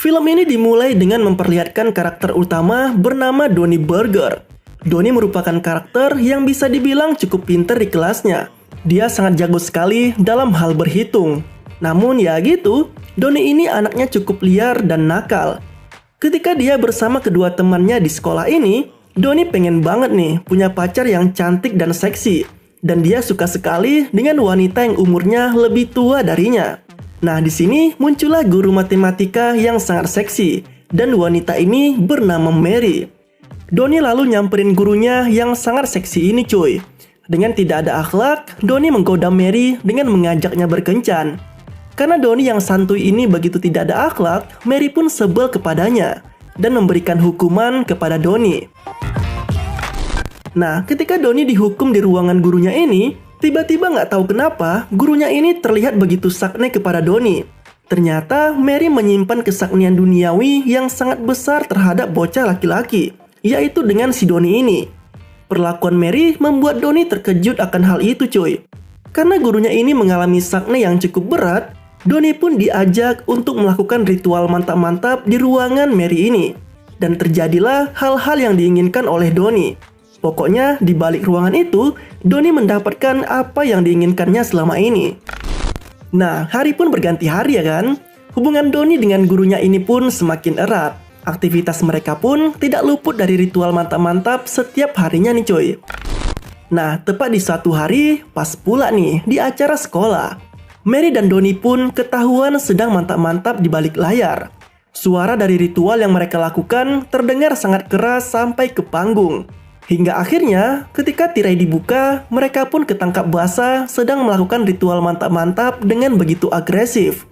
Film ini dimulai dengan memperlihatkan karakter utama bernama Donnie Burger. Donnie merupakan karakter yang bisa dibilang cukup pintar di kelasnya. Dia sangat jago sekali dalam hal berhitung. Namun ya gitu, Donnie ini anaknya cukup liar dan nakal. Ketika dia bersama kedua temannya di sekolah ini, Donnie pengen banget nih punya pacar yang cantik dan seksi. Dan dia suka sekali dengan wanita yang umurnya lebih tua darinya. Nah, di sini muncullah guru matematika yang sangat seksi, dan wanita ini bernama Mary. Donnie lalu nyamperin gurunya yang sangat seksi ini cuy. Dengan tidak ada akhlak, Donnie menggoda Mary dengan mengajaknya berkencan. Karena Donnie yang santuy ini begitu tidak ada akhlak, Mary pun sebel kepadanya dan memberikan hukuman kepada Donnie. Nah, ketika Donnie dihukum di ruangan gurunya ini, tiba-tiba nggak tahu kenapa gurunya ini terlihat begitu sakne kepada Donnie. Ternyata Mary menyimpan kesaknian duniawi yang sangat besar terhadap bocah laki-laki, yaitu dengan si Donnie ini. Perlakuan Mary membuat Donnie terkejut akan hal itu cuy. Karena gurunya ini mengalami sakne yang cukup berat, Donnie pun diajak untuk melakukan ritual mantap-mantap di ruangan Mary ini. Dan terjadilah hal-hal yang diinginkan oleh Donnie. Pokoknya di balik ruangan itu, Donnie mendapatkan apa yang diinginkannya selama ini. Nah, hari pun berganti hari ya kan? Hubungan Donnie dengan gurunya ini pun semakin erat. Aktivitas mereka pun tidak luput dari ritual mantap-mantap setiap harinya nih coy. Nah, tepat di suatu hari, pas pula nih di acara sekolah, Mary dan Donnie pun ketahuan sedang mantap-mantap di balik layar. Suara dari ritual yang mereka lakukan terdengar sangat keras sampai ke panggung. Hingga akhirnya, ketika tirai dibuka, mereka pun ketangkap basah sedang melakukan ritual mantap-mantap dengan begitu agresif.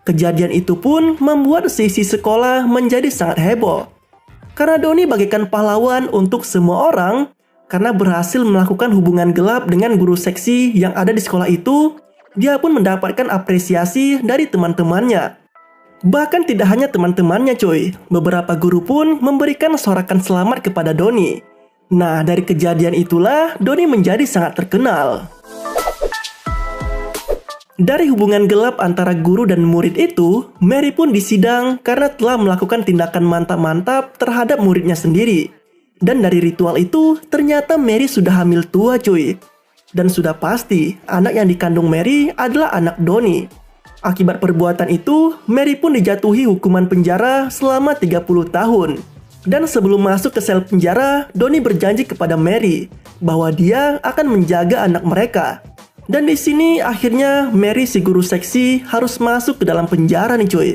Kejadian itu pun membuat sisi sekolah menjadi sangat heboh. Karena Donnie bagaikan pahlawan untuk semua orang, karena berhasil melakukan hubungan gelap dengan guru seksi yang ada di sekolah itu, dia pun mendapatkan apresiasi dari teman-temannya. Bahkan tidak hanya teman-temannya coy, beberapa guru pun memberikan sorakan selamat kepada Donnie. Nah, dari kejadian itulah Donnie menjadi sangat terkenal. Dari hubungan gelap antara guru dan murid itu, Mary pun disidang karena telah melakukan tindakan mantap-mantap terhadap muridnya sendiri. Dan dari ritual itu, ternyata Mary sudah hamil tua cuy. Dan sudah pasti, anak yang dikandung Mary adalah anak Donnie. Akibat perbuatan itu, Mary pun dijatuhi hukuman penjara selama 30 tahun. Dan sebelum masuk ke sel penjara, Donnie berjanji kepada Mary bahwa dia akan menjaga anak mereka. Dan di sini akhirnya Mary si guru seksi harus masuk ke dalam penjara nih cuy.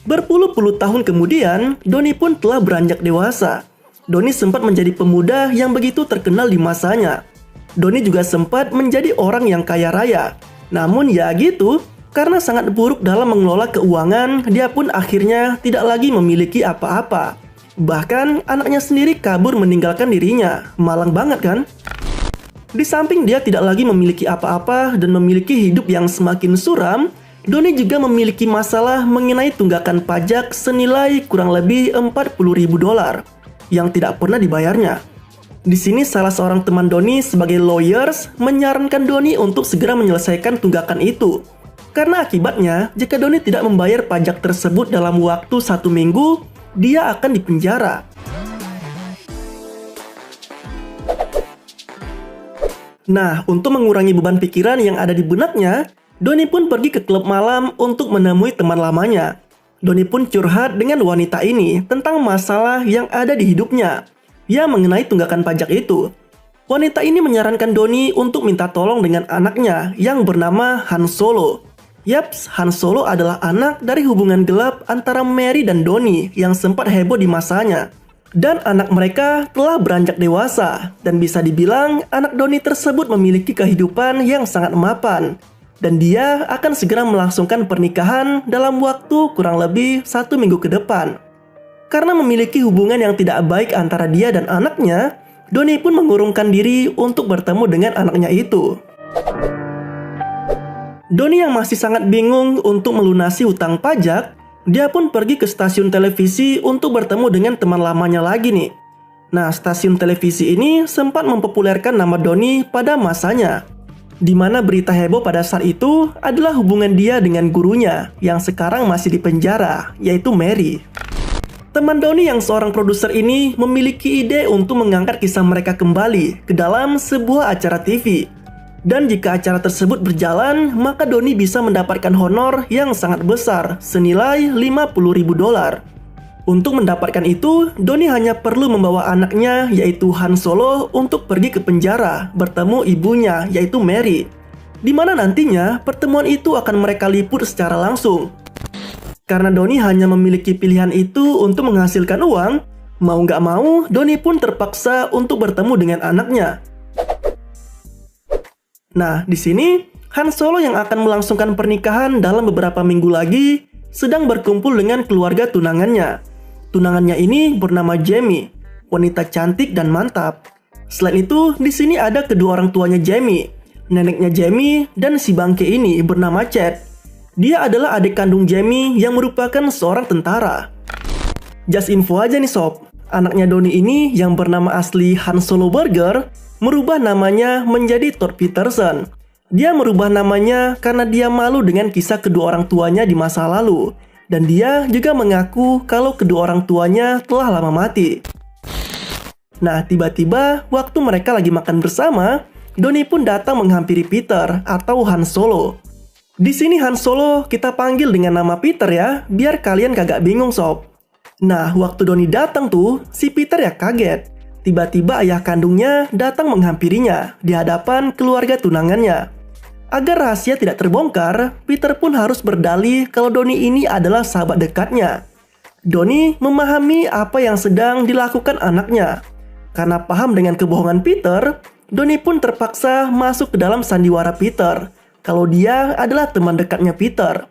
Berpuluh-puluh tahun kemudian, Donnie pun telah beranjak dewasa. Donnie sempat menjadi pemuda yang begitu terkenal di masanya. Donnie juga sempat menjadi orang yang kaya raya. Namun ya gitu, karena sangat buruk dalam mengelola keuangan, dia pun akhirnya tidak lagi memiliki apa-apa. Bahkan anaknya sendiri kabur meninggalkan dirinya. Malang banget kan? Di samping dia tidak lagi memiliki apa-apa dan memiliki hidup yang semakin suram, Donnie juga memiliki masalah mengenai tunggakan pajak senilai kurang lebih $40.000 yang tidak pernah dibayarnya. Di sini salah seorang teman Donnie sebagai lawyers menyarankan Donnie untuk segera menyelesaikan tunggakan itu. Karena akibatnya, jika Donnie tidak membayar pajak tersebut dalam waktu 1 minggu, dia akan dipenjara. Nah, untuk mengurangi beban pikiran yang ada di benaknya, Donnie pun pergi ke klub malam untuk menemui teman lamanya. Donnie pun curhat dengan wanita ini tentang masalah yang ada di hidupnya, ya mengenai tunggakan pajak itu. Wanita ini menyarankan Donnie untuk minta tolong dengan anaknya yang bernama Han Solo. Yaps, Han Solo adalah anak dari hubungan gelap antara Mary dan Donnie yang sempat heboh di masanya. Dan anak mereka telah beranjak dewasa, dan bisa dibilang anak Donnie tersebut memiliki kehidupan yang sangat mapan. Dan dia akan segera melangsungkan pernikahan dalam waktu kurang lebih 1 minggu ke depan. Karena memiliki hubungan yang tidak baik antara dia dan anaknya, Donnie pun mengurungkan diri untuk bertemu dengan anaknya itu. Donnie yang masih sangat bingung untuk melunasi hutang pajak, dia pun pergi ke stasiun televisi untuk bertemu dengan teman lamanya lagi nih. Nah, stasiun televisi ini sempat mempopulerkan nama Donnie pada masanya. Di mana berita heboh pada saat itu adalah hubungan dia dengan gurunya yang sekarang masih di penjara, yaitu Mary. Teman Donnie yang seorang produser ini memiliki ide untuk mengangkat kisah mereka kembali ke dalam sebuah acara TV. Dan jika acara tersebut berjalan, maka Donnie bisa mendapatkan honor yang sangat besar senilai $50.000. Untuk mendapatkan itu, Donnie hanya perlu membawa anaknya yaitu Han Solo untuk pergi ke penjara bertemu ibunya yaitu Mary. Di mana nantinya pertemuan itu akan mereka liput secara langsung. Karena Donnie hanya memiliki pilihan itu untuk menghasilkan uang, mau nggak mau, Donnie pun terpaksa untuk bertemu dengan anaknya. Nah, di sini, Han Solo yang akan melangsungkan pernikahan dalam beberapa minggu lagi, sedang berkumpul dengan keluarga tunangannya. Tunangannya ini bernama Jamie, wanita cantik dan mantap. Selain itu, di sini ada kedua orang tuanya Jamie, neneknya Jamie, dan si bangke ini bernama Chad. Dia adalah adik kandung Jamie yang merupakan seorang tentara. Just info aja nih sob, anaknya Donnie ini yang bernama asli Han Solo Burger merubah namanya menjadi Todd Peterson. Dia merubah namanya karena dia malu dengan kisah kedua orang tuanya di masa lalu. Dan dia juga mengaku kalau kedua orang tuanya telah lama mati. Nah, tiba-tiba waktu mereka lagi makan bersama, Donnie pun datang menghampiri Peter atau Han Solo. Di sini Han Solo kita panggil dengan nama Peter ya, biar kalian kagak bingung sob. Nah, waktu Donnie datang tuh, si Peter ya kaget. Tiba-tiba ayah kandungnya datang menghampirinya di hadapan keluarga tunangannya. Agar rahasia tidak terbongkar, Peter pun harus berdalih kalau Donnie ini adalah sahabat dekatnya. Donnie memahami apa yang sedang dilakukan anaknya. Karena paham dengan kebohongan Peter, Donnie pun terpaksa masuk ke dalam sandiwara Peter kalau dia adalah teman dekatnya Peter.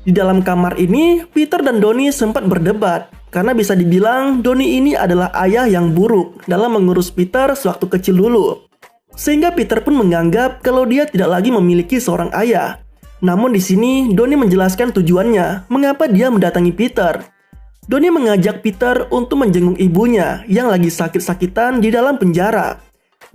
Di dalam kamar ini, Peter dan Donnie sempat berdebat karena bisa dibilang Donnie ini adalah ayah yang buruk dalam mengurus Peter sewaktu kecil dulu. Sehingga Peter pun menganggap kalau dia tidak lagi memiliki seorang ayah. Namun di sini Donnie menjelaskan tujuannya mengapa dia mendatangi Peter. Donnie mengajak Peter untuk menjenguk ibunya yang lagi sakit-sakitan di dalam penjara.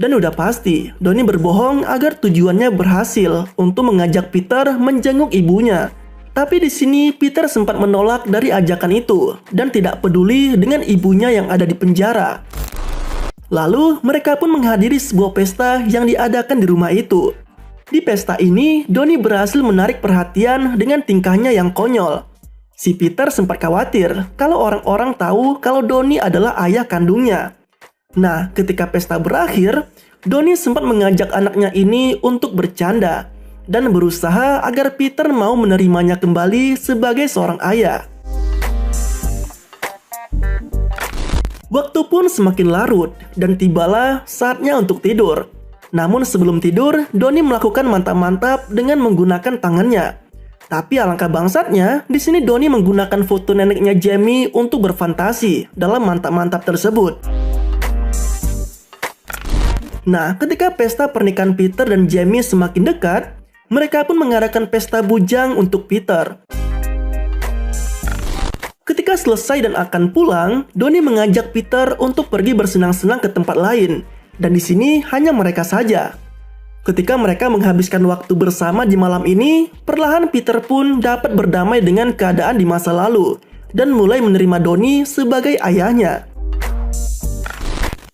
Dan udah pasti, Donnie berbohong agar tujuannya berhasil untuk mengajak Peter menjenguk ibunya. Tapi di sini Peter sempat menolak dari ajakan itu dan tidak peduli dengan ibunya yang ada di penjara. Lalu mereka pun menghadiri sebuah pesta yang diadakan di rumah itu. Di pesta ini, Donnie berhasil menarik perhatian dengan tingkahnya yang konyol. Si Peter sempat khawatir kalau orang-orang tahu kalau Donnie adalah ayah kandungnya. Nah, ketika pesta berakhir, Donnie sempat mengajak anaknya ini untuk bercanda dan berusaha agar Peter mau menerimanya kembali sebagai seorang ayah. Waktu pun semakin larut dan tibalah saatnya untuk tidur. Namun sebelum tidur, Donnie melakukan mantap-mantap dengan menggunakan tangannya. Tapi alangkah bangsatnya, di sini Donnie menggunakan foto neneknya Jamie untuk berfantasi dalam mantap-mantap tersebut. Nah, ketika pesta pernikahan Peter dan Jamie semakin dekat, mereka pun mengadakan pesta bujang untuk Peter. Ketika selesai dan akan pulang, Donnie mengajak Peter untuk pergi bersenang-senang ke tempat lain. Dan di sini hanya mereka saja. Ketika mereka menghabiskan waktu bersama di malam ini, perlahan Peter pun dapat berdamai dengan keadaan di masa lalu dan mulai menerima Donnie sebagai ayahnya.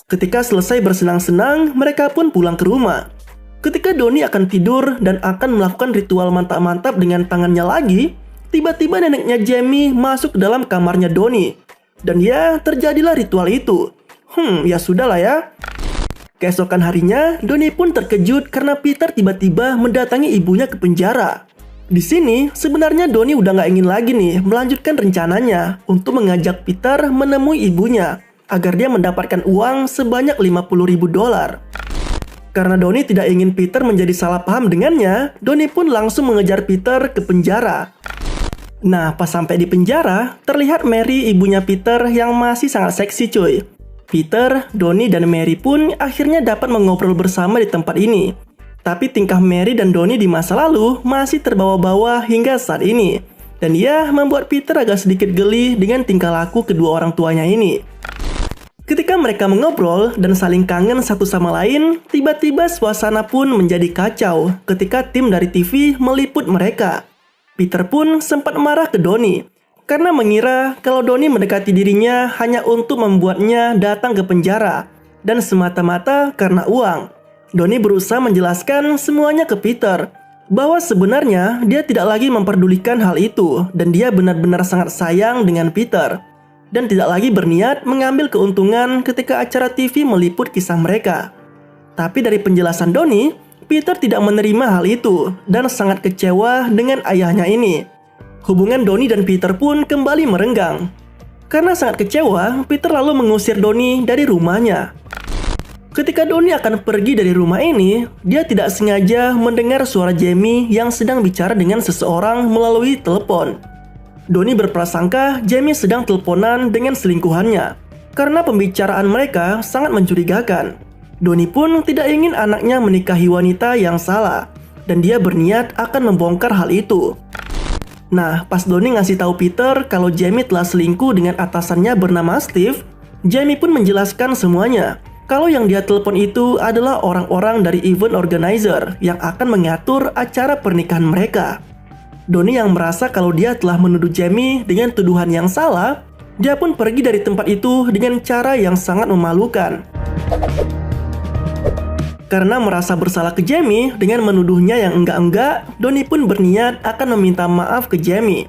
Ketika selesai bersenang-senang, mereka pun pulang ke rumah. Ketika Donnie akan tidur dan akan melakukan ritual mantap-mantap dengan tangannya lagi, tiba-tiba neneknya Jamie masuk ke dalam kamarnya Donnie. Dan ya, terjadilah ritual itu. Ya sudahlah ya. Keesokan harinya, Donnie pun terkejut karena Peter tiba-tiba mendatangi ibunya ke penjara. Di sini, sebenarnya Donnie udah nggak ingin lagi nih melanjutkan rencananya untuk mengajak Peter menemui ibunya agar dia mendapatkan uang sebanyak $50.000. Karena Donnie tidak ingin Peter menjadi salah paham dengannya, Donnie pun langsung mengejar Peter ke penjara. Nah, pas sampai di penjara, terlihat Mary, ibunya Peter yang masih sangat seksi cuy. Peter, Donnie, dan Mary pun akhirnya dapat mengobrol bersama di tempat ini. Tapi tingkah Mary dan Donnie di masa lalu masih terbawa-bawa hingga saat ini. Dan ia membuat Peter agak sedikit geli dengan tingkah laku kedua orang tuanya ini. Ketika mereka mengobrol dan saling kangen satu sama lain, tiba-tiba suasana pun menjadi kacau ketika tim dari TV meliput mereka. Peter pun sempat marah ke Donnie karena mengira kalau Donnie mendekati dirinya hanya untuk membuatnya datang ke penjara dan semata-mata karena uang. Donnie berusaha menjelaskan semuanya ke Peter bahwa sebenarnya dia tidak lagi memperdulikan hal itu dan dia benar-benar sangat sayang dengan Peter dan tidak lagi berniat mengambil keuntungan ketika acara TV meliput kisah mereka. Tapi dari penjelasan Donnie, Peter tidak menerima hal itu dan sangat kecewa dengan ayahnya ini. Hubungan Donnie dan Peter pun kembali merenggang. Karena sangat kecewa, Peter lalu mengusir Donnie dari rumahnya. Ketika Donnie akan pergi dari rumah ini, dia tidak sengaja mendengar suara Jamie yang sedang bicara dengan seseorang melalui telepon. Donnie berprasangka Jamie sedang teleponan dengan selingkuhannya karena pembicaraan mereka sangat mencurigakan. Donnie pun tidak ingin anaknya menikahi wanita yang salah dan dia berniat akan membongkar hal itu. Nah, pas Donnie ngasih tahu Peter kalau Jamie telah selingkuh dengan atasannya bernama Steve, Jamie pun menjelaskan semuanya. Kalau yang dia telepon itu adalah orang-orang dari event organizer yang akan mengatur acara pernikahan mereka. Donnie yang merasa kalau dia telah menuduh Jamie dengan tuduhan yang salah, dia pun pergi dari tempat itu dengan cara yang sangat memalukan. Karena merasa bersalah ke Jamie dengan menuduhnya yang enggak-enggak, Donnie pun berniat akan meminta maaf ke Jamie.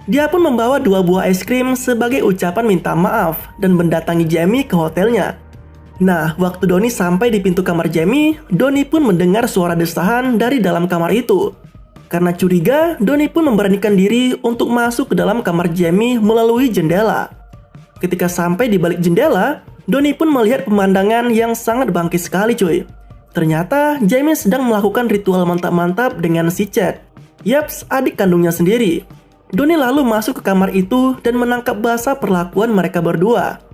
Dia pun membawa 2 buah es krim sebagai ucapan minta maaf dan mendatangi Jamie ke hotelnya. Nah, waktu Donnie sampai di pintu kamar Jamie, Donnie pun mendengar suara desahan dari dalam kamar itu. Karena curiga, Donnie pun memberanikan diri untuk masuk ke dalam kamar Jamie melalui jendela. Ketika sampai di balik jendela, Donnie pun melihat pemandangan yang sangat bangkit sekali cuy. Ternyata Jamie sedang melakukan ritual mantap-mantap dengan si Chad. Yaps, adik kandungnya sendiri. Donnie lalu masuk ke kamar itu dan menangkap basah perlakuan mereka berdua.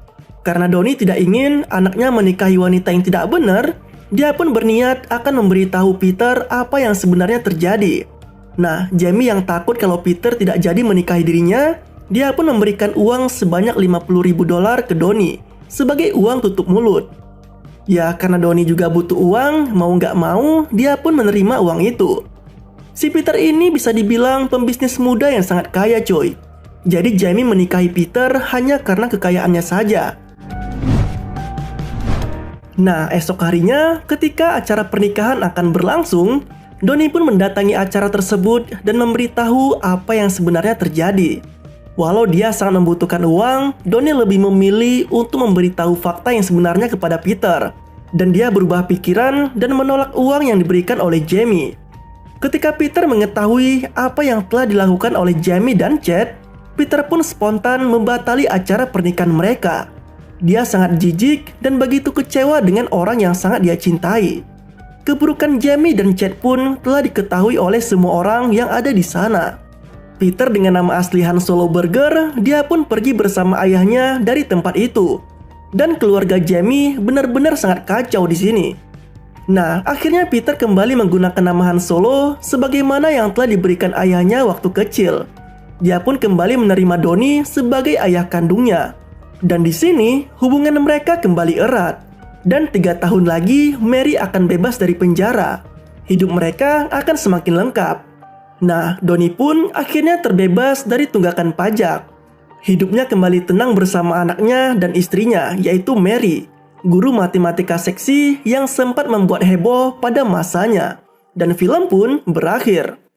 Karena Donnie tidak ingin anaknya menikahi wanita yang tidak benar, dia pun berniat akan memberitahu Peter apa yang sebenarnya terjadi. Nah, Jamie yang takut kalau Peter tidak jadi menikahi dirinya, dia pun memberikan uang sebanyak $50.000 ke Donnie sebagai uang tutup mulut. Ya, karena Donnie juga butuh uang, mau nggak mau, dia pun menerima uang itu. Si Peter ini bisa dibilang pembisnis muda yang sangat kaya coy. Jadi Jamie menikahi Peter hanya karena kekayaannya saja. Nah, esok harinya ketika acara pernikahan akan berlangsung, Donnie pun mendatangi acara tersebut dan memberitahu apa yang sebenarnya terjadi. Walau dia sangat membutuhkan uang, Donnie lebih memilih untuk memberitahu fakta yang sebenarnya kepada Peter. Dan dia berubah pikiran dan menolak uang yang diberikan oleh Jamie. Ketika Peter mengetahui apa yang telah dilakukan oleh Jamie dan Chad, Peter pun spontan membatali acara pernikahan mereka. Dia sangat jijik dan begitu kecewa dengan orang yang sangat dia cintai. Keburukan Jamie dan Chad pun telah diketahui oleh semua orang yang ada di sana. Peter dengan nama asli Han Solo Burger, dia pun pergi bersama ayahnya dari tempat itu. Dan keluarga Jamie benar-benar sangat kacau di sini. Nah, akhirnya Peter kembali menggunakan nama Han Solo sebagaimana yang telah diberikan ayahnya waktu kecil. Dia pun kembali menerima Donnie sebagai ayah kandungnya. Dan di sini hubungan mereka kembali erat. Dan 3 tahun lagi Mary akan bebas dari penjara. Hidup mereka akan semakin lengkap. Nah, Donnie pun akhirnya terbebas dari tunggakan pajak. Hidupnya kembali tenang bersama anaknya dan istrinya, yaitu Mary, guru matematika seksi yang sempat membuat heboh pada masanya. Dan film pun berakhir.